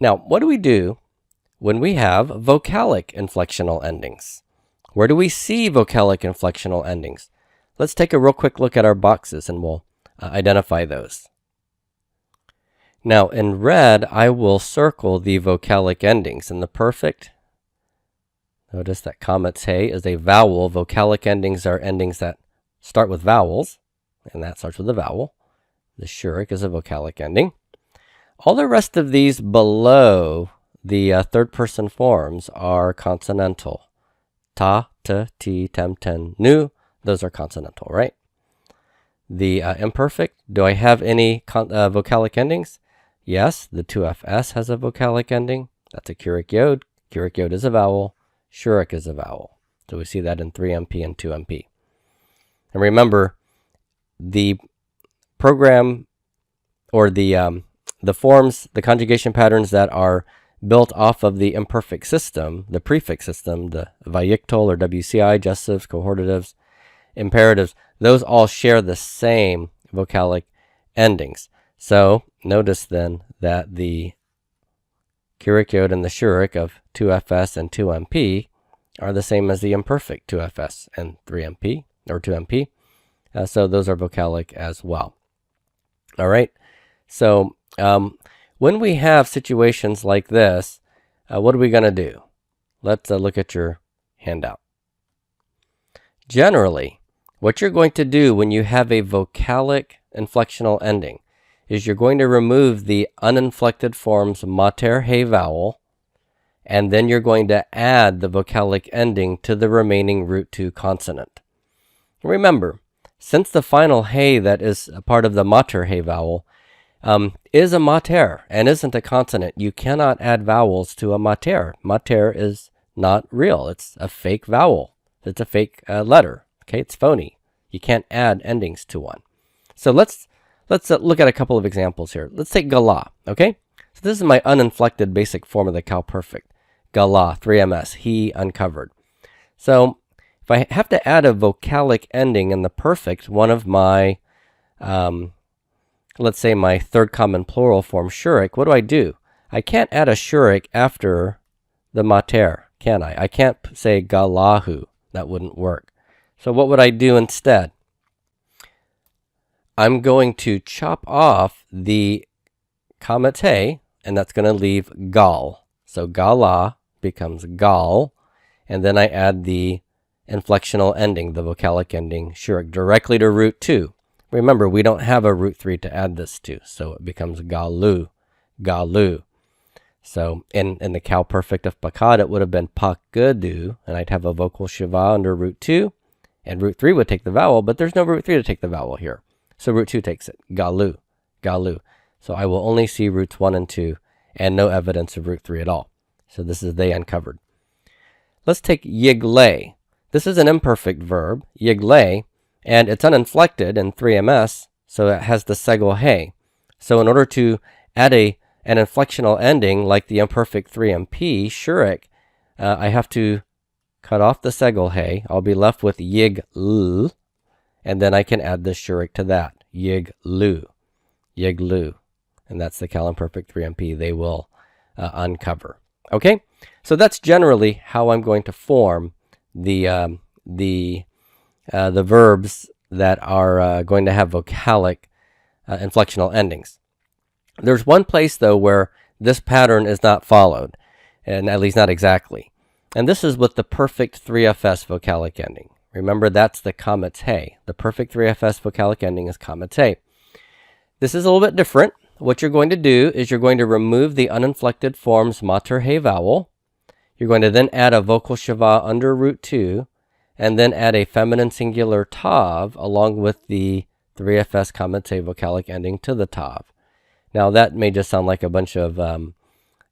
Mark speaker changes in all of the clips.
Speaker 1: Now, what do we do when we have vocalic inflectional endings? Where do we see vocalic inflectional endings? Let's take a real quick look at our boxes and we'll identify those. Now, in red, I will circle the vocalic endings. In the perfect, notice that comets hey is a vowel. Vocalic endings are endings that start with vowels, and that starts with a vowel. The shurik is a vocalic ending. All the rest of these below the third-person forms are consonantal. Ta, t, ti, tem, ten, nu. Those are consonantal, right? The imperfect, do I have any vocalic endings? Yes, the 2fs has a vocalic ending. That's a Keurig yod. Keurig yod is a vowel. Shurik is a vowel. So we see that in 3MP and 2MP. And remember, the program or the forms, the conjugation patterns that are built off of the imperfect system, the prefix system, the Vayiktal or WCI, gestives, cohortatives, imperatives, those all share the same vocalic endings. So notice then that the Keurig yod and the shurik of 2fs and 2mp are the same as the imperfect 2fs and 3mp or 2mp. So those are vocalic as well. All right. So when we have situations like this, what are we going to do? Let's look at your handout. Generally, what you're going to do when you have a vocalic inflectional ending is you're going to remove the uninflected forms mater, hey vowel, and then you're going to add the vocalic ending to the remaining root 2 consonant. Remember, since the final hey that is a part of the mater, hey vowel, is a mater and isn't a consonant, you cannot add vowels to a mater. Mater is not real. It's a fake vowel. It's a fake letter. Okay, it's phony. You can't add endings to one. So let's look at a couple of examples here. Let's take gala, okay? So this is my uninflected basic form of the cow perfect. Gala, 3ms, he uncovered. So if I have to add a vocalic ending in the perfect, one of my, let's say my third common plural form, shurik, what do? I can't add a shurik after the mater, can I? I can't say galahu. That wouldn't work. So what would I do instead? I'm going to chop off the kamate, and that's going to leave gal. So gala becomes gal, and then I add the inflectional ending, the vocalic ending, shurik, directly to root 2. Remember, we don't have a root 3 to add this to, so it becomes galu, galu. So in the cow perfect of pakad, it would have been pakadu, and I'd have a vocal shiva under root 2, and root 3 would take the vowel, but there's no root 3 to take the vowel here. So root 2 takes it, galu, galu. So I will only see roots 1 and 2, and no evidence of root 3 at all. So this is they uncovered. Let's take yigle. This is an imperfect verb, yigle, and it's uninflected in 3ms, so it has the segel hey. So in order to add an inflectional ending like the imperfect 3mp, shurik, I have to cut off the segel hey. I'll be left with yigl, and then I can add the shurik to that, yiglu, yiglu. And that's the cal imperfect 3mp they will uncover. Okay, so that's generally how I'm going to form the verbs that are going to have vocalic inflectional endings. There's one place, though, where this pattern is not followed, and at least not exactly. And this is with the perfect 3fs vocalic ending. Remember, that's the comets hey. The perfect 3fs vocalic ending is comets hey. This is a little bit different. What you're going to do is you're going to remove the uninflected forms mater hey vowel. You're going to then add a vocal shiva under root 2, and then add a feminine singular tav along with the 3fs comets hey vocalic ending to the tav. Now that may just sound like a bunch of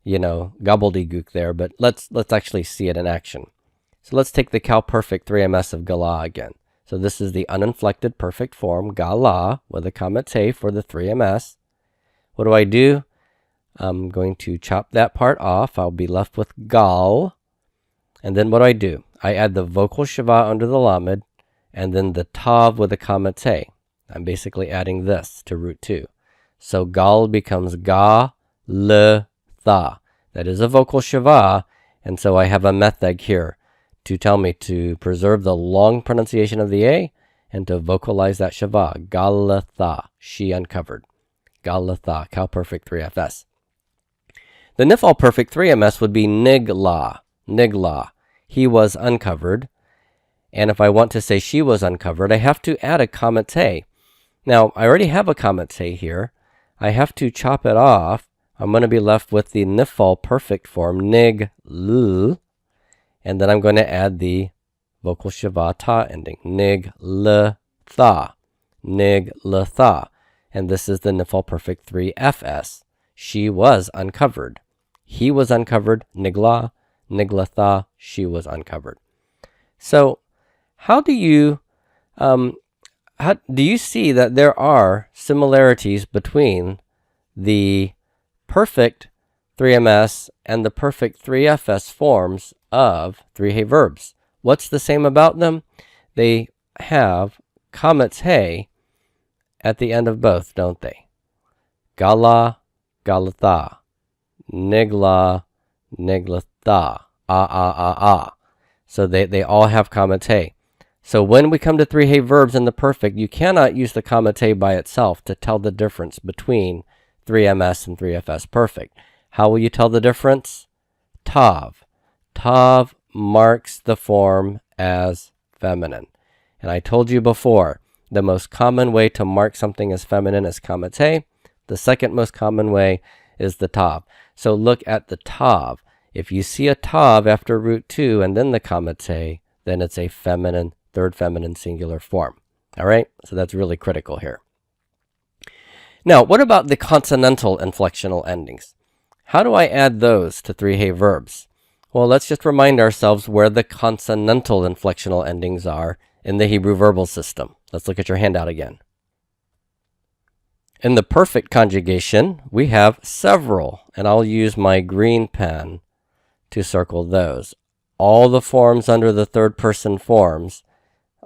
Speaker 1: gobbledygook there, but let's actually see it in action. So let's take the cow perfect 3ms of gala again. So this is the uninflected perfect form, gala, with a comets hey for the 3ms. What do? I'm going to chop that part off. I'll be left with gal. And then what do? I add the vocal shiva under the lamed, and then the tav with a comets hey. I'm basically adding this to root 2. So gal becomes ga, le, tha. That is a vocal shava, and so I have a method here to tell me to preserve the long pronunciation of the A and to vocalize that shava. Galatha, she uncovered. Galatha, cow perfect 3FS. The nifal perfect 3MS would be nigla, nigla. He was uncovered. And if I want to say she was uncovered, I have to add a kamate. Now, I already have a kamate here. I have to chop it off. I'm going to be left with the nifal perfect form, nig, l, and then I'm going to add the vocal shava ta ending, nig, l, tha, nig, l, tha. And this is the nifal perfect 3FS. She was uncovered. He was uncovered, nigla, nigla, tha, she was uncovered. So, how do you see that there are similarities between the perfect 3MS and the perfect 3FS forms of 3-hey verbs? What's the same about them? They have comets hey at the end of both, don't they? Gala, galatha. Nigla, niglatha. Ah. So they all have comets hey. So when we come to 3-hey verbs in the perfect, you cannot use the kamate by itself to tell the difference between 3MS and 3FS perfect. How will you tell the difference? Tav. Tav marks the form as feminine. And I told you before, the most common way to mark something as feminine is kamate. The second most common way is the tav. So look at the tav. If you see a tav after root 2 and then the kamate, then it's a feminine, third feminine singular form. All right, so that's really critical here. Now, what about the consonantal inflectional endings? How do I add those to 3-hey verbs? Well, let's just remind ourselves where the consonantal inflectional endings are in the Hebrew verbal system. Let's look at your handout again. In the perfect conjugation, we have several, and I'll use my green pen to circle those. All the forms under the third person forms,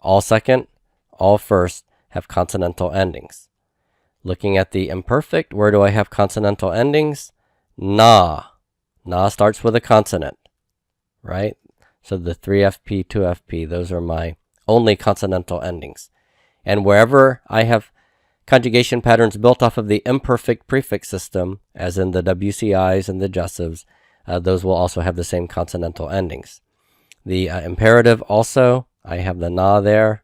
Speaker 1: all second, all first, have consonantal endings. Looking at the imperfect, where do I have consonantal endings? Na. Na starts with a consonant, right? So the 3FP, 2FP, those are my only consonantal endings. And wherever I have conjugation patterns built off of the imperfect prefix system, as in the WCIs and the jussives, those will also have the same consonantal endings. The imperative also, I have the na there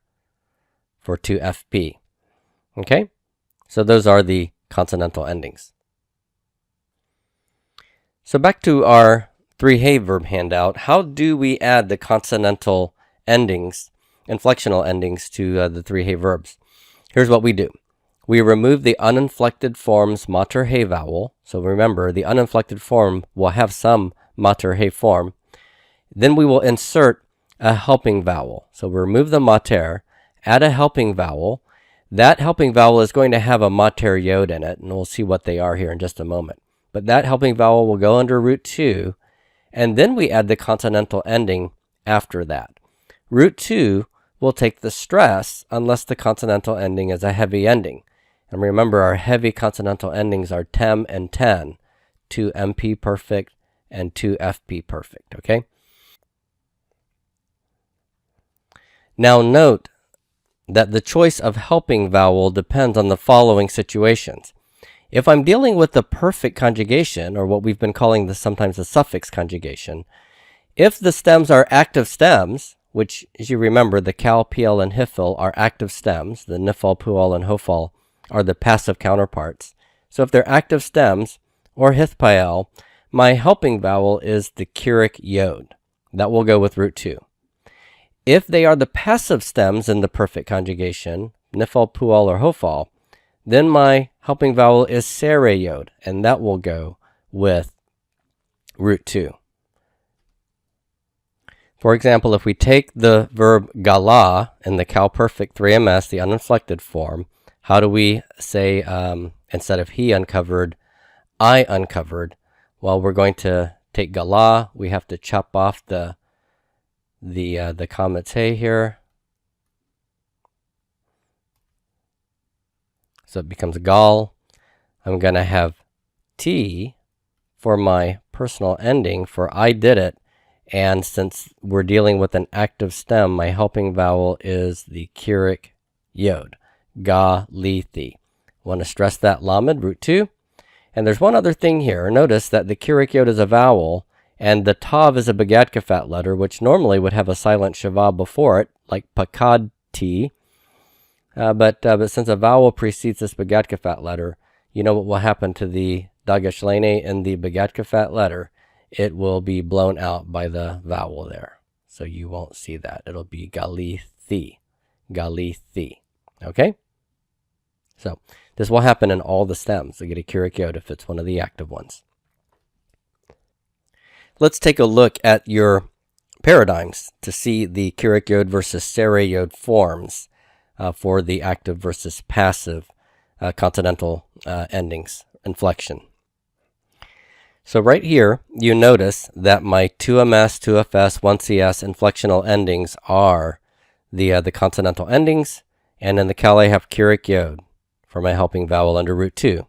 Speaker 1: for 2FP. Okay? So those are the consonantal endings. So back to our 3-hey verb handout. How do we add the consonantal endings, inflectional endings to the 3-hey verbs? Here's what we do. We remove the uninflected form's mater hey vowel. So remember, the uninflected form will have some mater hey form. Then we will insert a helping vowel. So remove the mater, add a helping vowel. That helping vowel is going to have a mater yod in it, and we'll see what they are here in just a moment. But that helping vowel will go under root 2, and then we add the consonantal ending after that. Root 2 will take the stress unless the consonantal ending is a heavy ending. And remember, our heavy consonantal endings are tem and ten, 2MP perfect and 2FP perfect, okay? Now note that the choice of helping vowel depends on the following situations. If I'm dealing with the perfect conjugation, or what we've been calling sometimes the suffix conjugation, if the stems are active stems, which, as you remember, the kal, pl, and hifil are active stems, the nifal, pual, and hofal are the passive counterparts. So if they're active stems, or hithpael, my helping vowel is the kyric yod. That will go with root 2. If they are the passive stems in the perfect conjugation, nifal, pual, or hofal, then my helping vowel is sere yod, and that will go with root 2. For example, if we take the verb gala in the kal perfect 3MS, the uninflected form, how do we say, instead of he uncovered, I uncovered? Well, we're going to take gala. We have to chop off the kamate here. So it becomes gal. I'm going to have T for my personal ending for I did it, and since we're dealing with an active stem, my helping vowel is the Keurig yod, ga, li, thi. Want to stress that lamed, root 2. And there's one other thing here. Notice that the Keurig yod is a vowel, and the tav is a begadkafat letter, which normally would have a silent shava before it, like pakad t. But since a vowel precedes this begadkafat letter, you know what will happen to the dagashlene in the begadkafat letter? It will be blown out by the vowel there. So you won't see that. It'll be galithi. Galithi. Okay? So this will happen in all the stems. You get a Keurig yod if it's one of the active ones. Let's take a look at your paradigms to see the Keurig yod versus sere yod forms for the active versus passive consonantal endings, inflection. So right here, you notice that my 2ms, 2fs, 1cs inflectional endings are the consonantal endings, and in the cal I have Keurig yod for my helping vowel under root 2.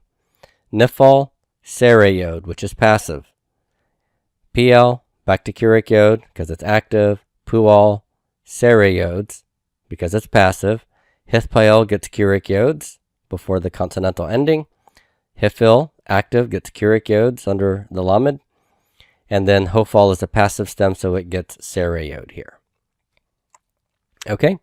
Speaker 1: Nifal, sere yod, which is passive. PL, back to Keurig yod because it's active. Pual, sere yods because it's passive. Hithpael gets Keurig yods before the consonantal ending. Hifil, active, gets Keurig yods under the lamed. And then Hofal is a passive stem, so it gets sere yod here. Okay?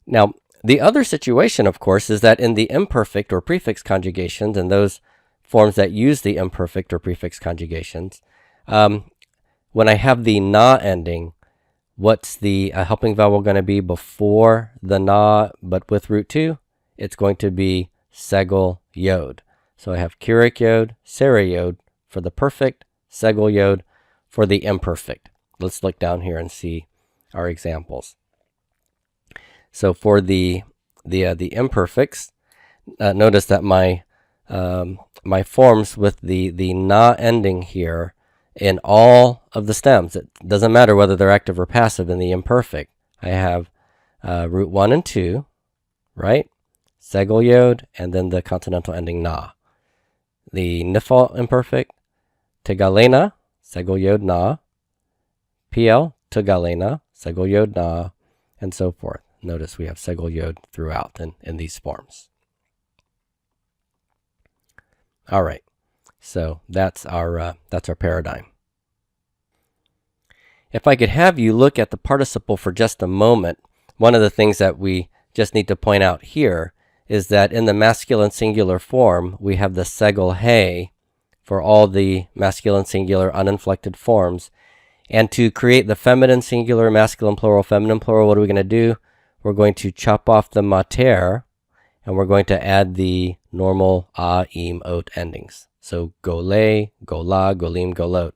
Speaker 1: Now, the other situation, of course, is that in the imperfect or prefix conjugations, and those forms that use the imperfect or prefix conjugations, when I have the na ending, what's the helping vowel going to be before the na, but with root 2? It's going to be segel yod. So I have Keurig yod, sere yod for the perfect, segel yod for the imperfect. Let's look down here and see our examples. So for the imperfects, notice that my my forms with the na ending here in all of the stems, it doesn't matter whether they're active or passive in the imperfect. I have root 1 and 2, right? Segel yod, and then the consonantal ending na. The nifal imperfect, tegalena, segel yod na. PL, tegalena, segel yod na, and so forth. Notice we have segel yod throughout in these forms. All right, so that's our paradigm. If I could have you look at the participle for just a moment, one of the things that we just need to point out here is that in the masculine singular form, we have the segel he for all the masculine singular uninflected forms. And to create the feminine singular, masculine plural, feminine plural, what are we going to do? We're going to chop off the mater, and we're going to add the normal a, im, ot endings. So gole, gola, golim, golot.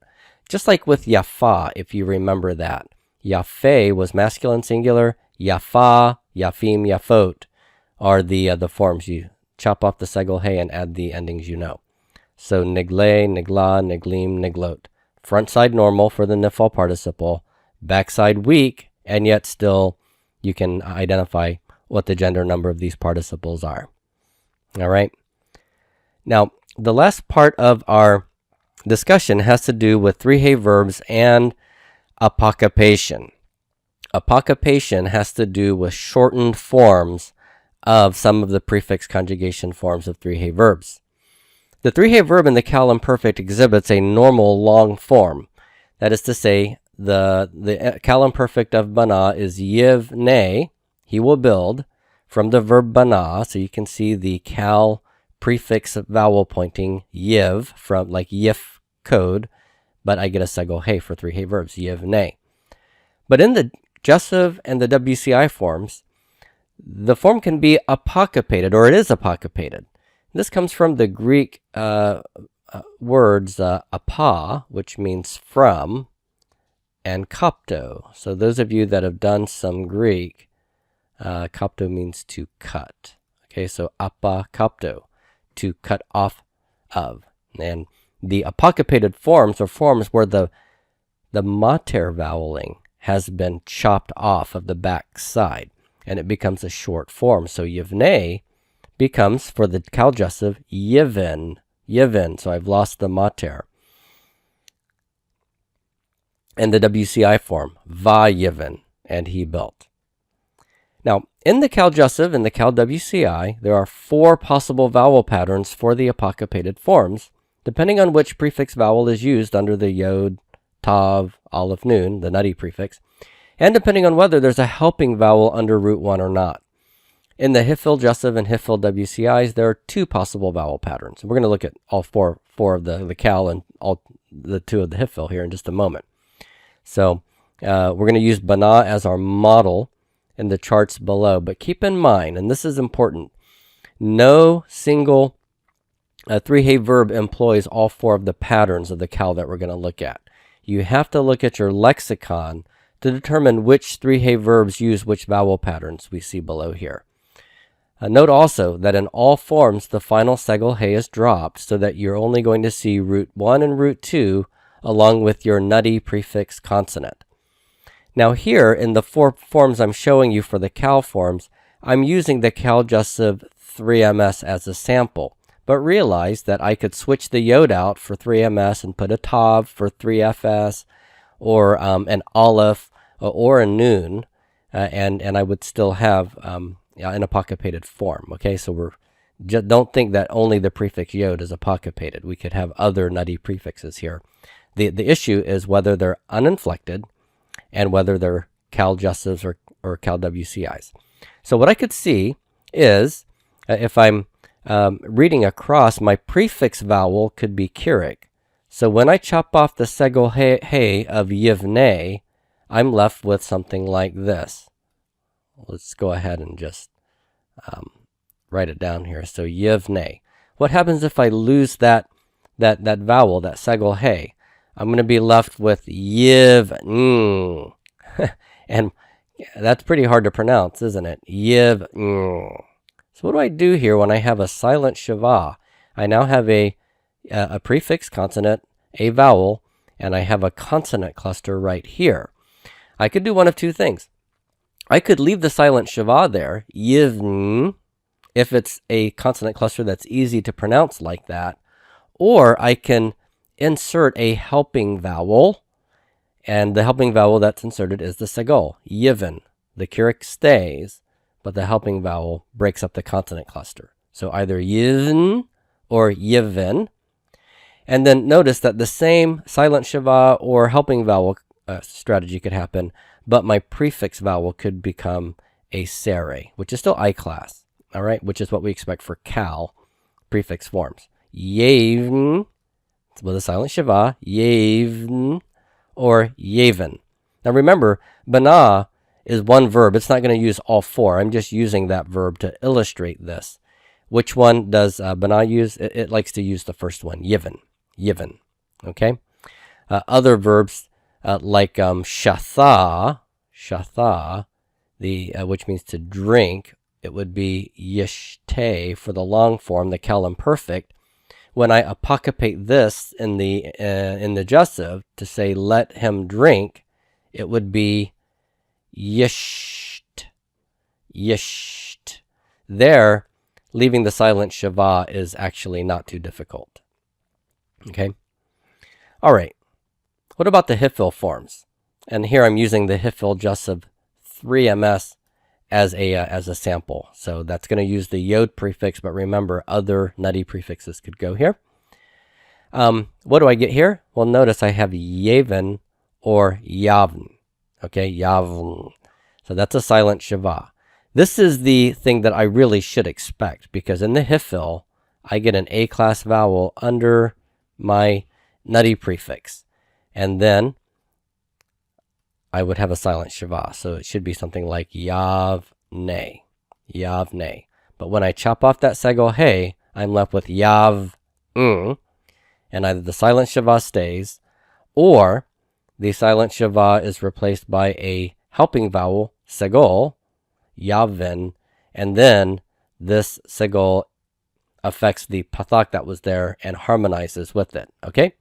Speaker 1: Just like with yafa, if you remember that. Yafe was masculine singular. Yafa, yafim, yafot are the forms. You chop off the segel he and add the endings you know. So nigle, nigla, niglim, niglot. Front side normal for the nifal participle. Backside weak, and yet still you can identify what the gender number of these participles are. All right. Now, the last part of our discussion has to do with three-hay verbs and apocompation. Apocompation has to do with shortened forms of some of the prefix conjugation forms of three-hay verbs. The three-hay verb in the cal imperfect exhibits a normal long form. That is to say, the cal imperfect of bana is yivne, he will build, from the verb bana. So you can see the cal prefix vowel pointing yiv from like yif code, but I get a segel he for three-hay verbs, yivne. But in the jussive and the WCI forms, the form can be apocoppated, or it is apocoppated. This comes from the Greek words apa, which means from, and kopto. So those of you that have done some Greek, kopto means to cut. Okay, so apokopto, to cut off of. And the apocoppated forms are forms where the mater voweling has been chopped off of the back side, and it becomes a short form. So yivne becomes, for the caljussive, yivin, Yevin. So I've lost the mater. And the WCI form, Vayevin, and he built. Now, in the Cal Jussive and the Cal WCI, there are 4 possible vowel patterns for the apocryphated forms, depending on which prefix vowel is used under the yod, tav, aleph, nun, the nutty prefix, and depending on whether there's a helping vowel under root 1 or not. In the Hiphil Jussive and Hiphil WCIs, there are 2 possible vowel patterns. We're going to look at all four of the Cal and all the 2 of the Hiphil here in just a moment. So we're going to use Bana as our model in the charts below. But keep in mind, and this is important, no single 3-hay verb employs all 4 of the patterns of the Cal that we're going to look at. You have to look at your lexicon to determine which 3-hay verbs use which vowel patterns we see below here. Note also that in all forms, the final segel hay is dropped so that you're only going to see root 1 and root 2 along with your nutty prefix consonant. Now here, in the 4 forms I'm showing you for the Cal forms, I'm using the Cal Jussive 3MS as a sample, but realize that I could switch the yod out for 3MS and put a tav for 3FS, or an aleph, or a nun, and I would still have an apocryphated form. Okay, so don't think that only the prefix yod is apocryphated. We could have other nutty prefixes here. The issue is whether they're uninflected and whether they're Cal Jussives or Cal WCIs. So what I could see is, if I'm reading across, my prefix vowel could be Keurig. So when I chop off the segel hay of Yivne, I'm left with something like this. Let's go ahead and just write it down here. So Yivne. What happens if I lose that vowel, that segel hay? I'm going to be left with Yiv. And that's pretty hard to pronounce, isn't it? Yiv. So what do I do here when I have a silent shava? I now have a prefix consonant, a vowel, and I have a consonant cluster right here. I could do one of 2 things. I could leave the silent shava there, Yiv, if it's a consonant cluster that's easy to pronounce like that, or I can insert a helping vowel, and the helping vowel that's inserted is the segol, Yivin. The Keurig stays, but the helping vowel breaks up the consonant cluster. So either Yivin or Yivin. And then notice that the same silent shava or helping vowel strategy could happen, but my prefix vowel could become a sere, which is still I class, all right, which is what we expect for Cal prefix forms. Yevn with a silent shava, Yevn, or Yevin. Now remember, Bana is one verb. It's not going to use all 4. I'm just using that verb to illustrate this. Which one does Bana use? It likes to use the first one, Yivin. Yivin. Okay? Other verbs like shatha, which means to drink, it would be yishte for the long form, the Cal imperfect. When I apocryphate this in the Jussive to say let him drink, it would be yisht. There, leaving the silent shava is actually not too difficult. Okay? All right. What about the Hiphil forms? And here I'm using the Hiphil Jussive 3MS as a sample. So that's going to use the yod prefix, but remember other nutty prefixes could go here. What do I get here? Well, notice I have Yevin or Yavn. Okay, Yavn. So that's a silent shava. This is the thing that I really should expect, because in the Hiphil, I get an A-class vowel under my nutty prefix. And then I would have a silent shava. So it should be something like Yavne. Yavne. But when I chop off that segel hey, I'm left with Yav, and either the silent shava stays, or the silent shava is replaced by a helping vowel, segol, Yavin, and then this segol affects the pathak that was there and harmonizes with it. Okay?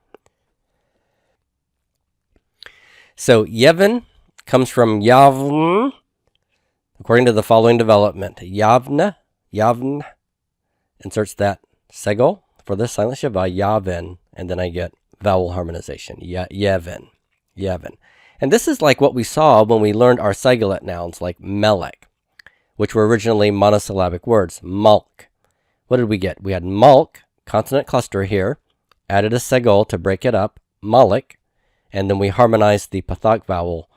Speaker 1: So Yevin comes from Yavn, according to the following development. Yavn inserts that segol for the silent shava, yavin, and then I get vowel harmonization, yevin, yevin. And this is like what we saw when we learned our sigilet nouns like melek, which were originally monosyllabic words, mulk. What did we get? We had mulk, consonant cluster here, added a segol to break it up, malik, and then we harmonized the pathak vowel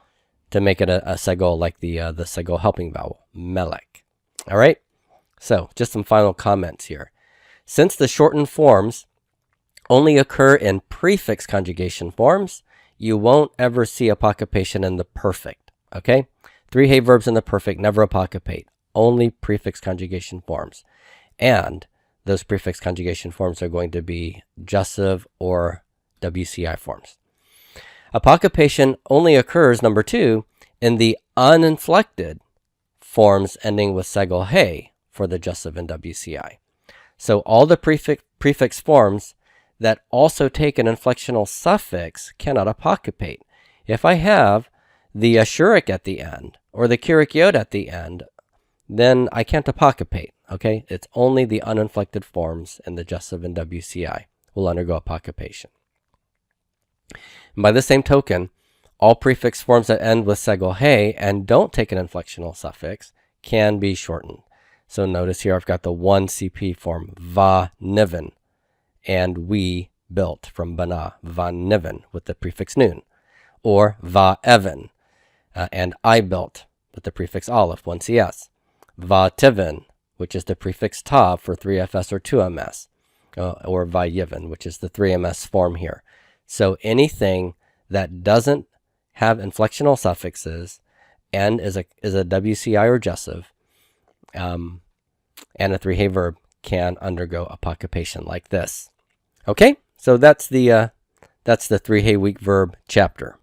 Speaker 1: to make it a segol like the segol helping vowel, melek. All right? So, just some final comments here. Since the shortened forms only occur in prefix conjugation forms, you won't ever see apocompation in the perfect, okay? 3 hey verbs in the perfect never apocompate, only prefix conjugation forms. And those prefix conjugation forms are going to be jussive or WCI forms. Apocompation only occurs, number 2, in the uninflected forms ending with segol hey for the jussive and WCI. So all the prefix forms that also take an inflectional suffix cannot apocompate. If I have the asuric at the end or the kyric yod at the end, then I can't apocompate, okay? It's only the uninflected forms in the jussive and WCI will undergo apocompation. And by the same token, all prefix forms that end with segol hey and don't take an inflectional suffix can be shortened. So notice here I've got the 1 CP form, va niven, and we built from bana, va niven, with the prefix nun, or va evan, and I built with the prefix aleph, 1 CS, va tiven, which is the prefix tav for 3FS or 2MS, or va yivin, which is the 3MS form here. So anything that doesn't have inflectional suffixes and is a WCI or jussive, and a 3 hey verb can undergo apocompation like this. Okay, so that's the 3 hey weak verb chapter.